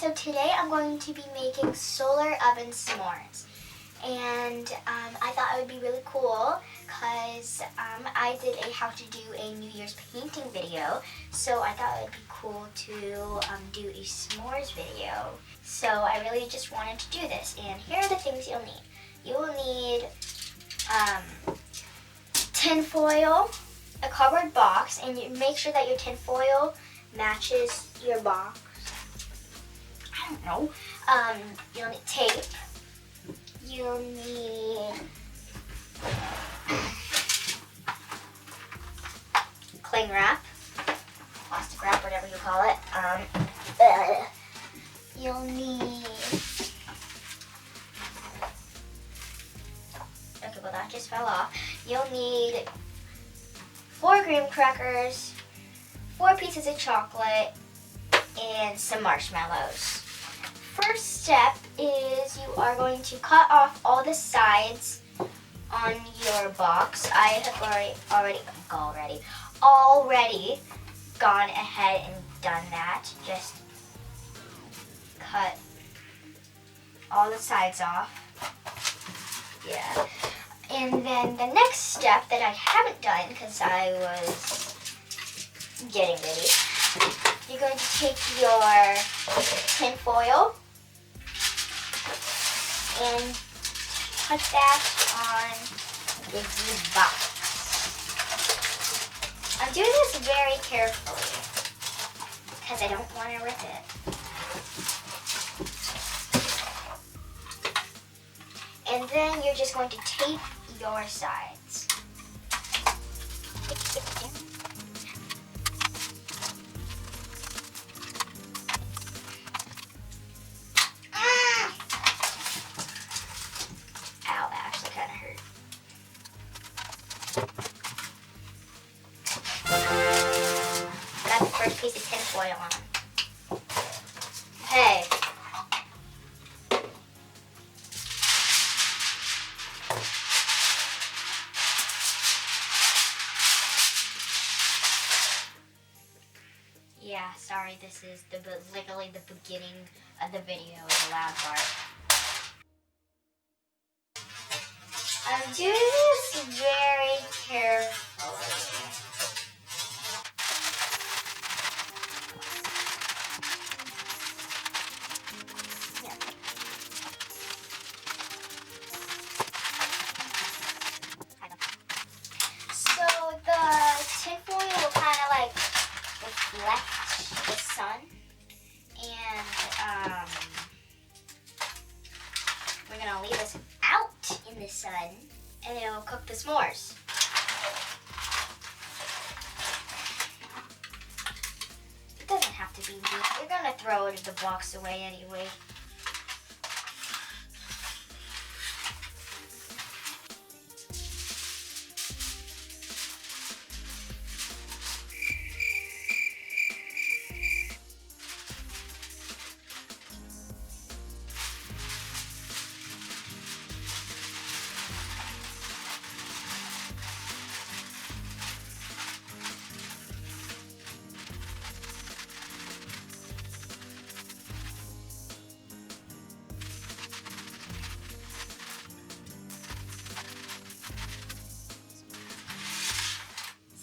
So today I'm going to be making solar oven s'mores. And I thought it would be really cool because I did a how to do a New Year's painting video. So I thought it would be cool to do a s'mores video. So I really just wanted to do this. And here are the things you'll need. You will need tin foil, a cardboard box, and you make sure that your tin foil matches your box. I don't know. You'll need tape. You'll need cling wrap, plastic wrap, whatever you call it. You'll need, okay, well that just fell off. You'll need 4 graham crackers, 4 pieces of chocolate, and some marshmallows. First step is you are going to cut off all the sides on your box. I have already gone ahead and done that. Just cut all the sides off. Yeah. And then the next step that I haven't done because I was getting ready, you're going to take your tin foil and put that on the box. I'm doing this very carefully because I don't want to rip it. And then you're just going to tape your sides. Got the first piece of tin foil on. Hey. Yeah, sorry, this is literally the beginning of the video, the loud part. I'm doing this very carefully. So the tin foil will kind of like reflect the sun, and we're gonna leave this out in the sun, and it will cook the s'mores. It doesn't have to be weak. You're gonna throw the box away anyway.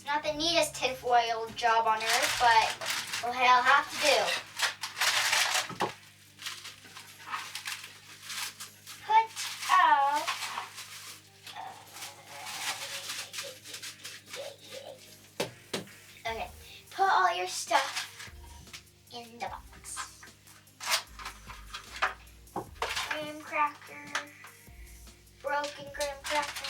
Not the neatest tinfoil job on earth, but what I'll have to do. Put out. Okay, put all your stuff in the box. Graham cracker, broken graham cracker.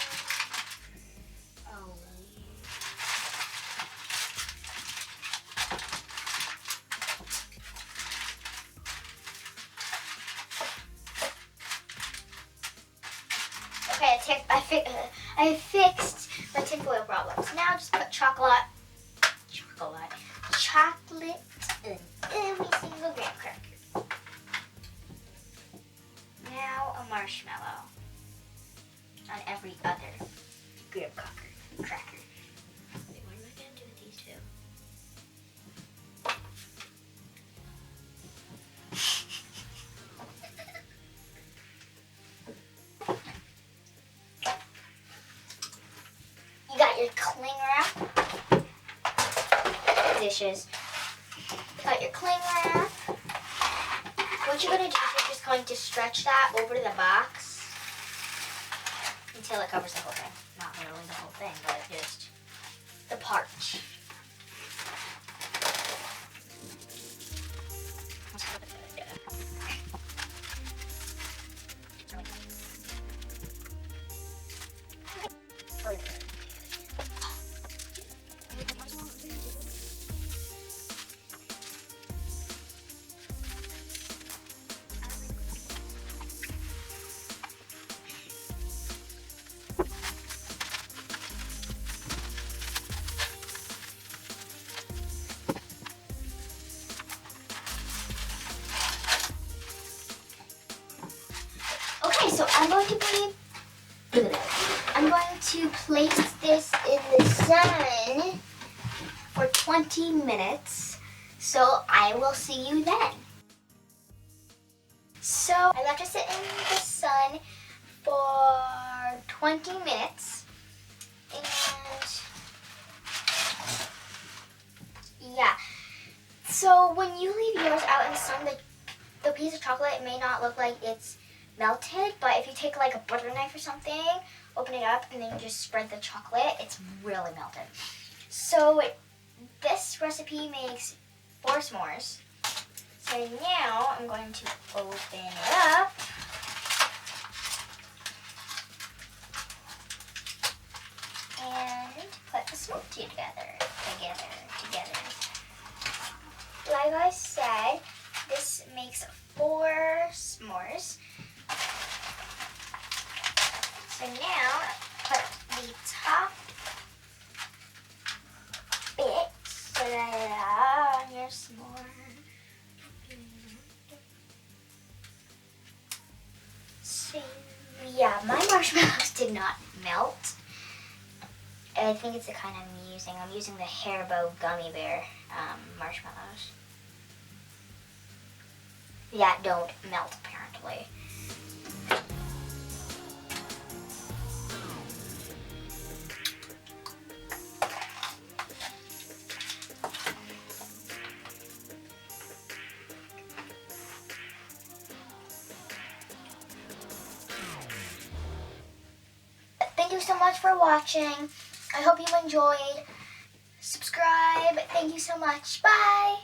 Okay, I fixed my tinfoil problems. Now just put chocolate in every single graham cracker. Now a marshmallow on every other graham cracker. Wait, what am I gonna do with these two? your cling wrap. Dishes. Got your cling wrap. What you're going to do is you're just going to stretch that over the box until it covers the whole thing. Not literally the whole thing, but just the part. Okay, so I'm going to place this in the sun for 20 minutes. So I will see you then. So I left it sit in the sun for 20 minutes. And yeah. So when you leave yours out in the sun, the piece of chocolate may not look like it's melted, but if you take like a butter knife or something, open it up, and then you just spread the chocolate, it's really melted. So this recipe makes 4 s'mores. So now I'm going to open it up. And put the smoothie together. Like I said, this makes 4 s'mores. So now, put the top bit on your s'more. So yeah, my marshmallows did not melt. I think it's the kind I'm using. I'm using the Haribo Gummy Bear marshmallows. Yeah, don't melt apparently. Thank you so much for watching. I hope you enjoyed. Subscribe. Thank you so much. Bye.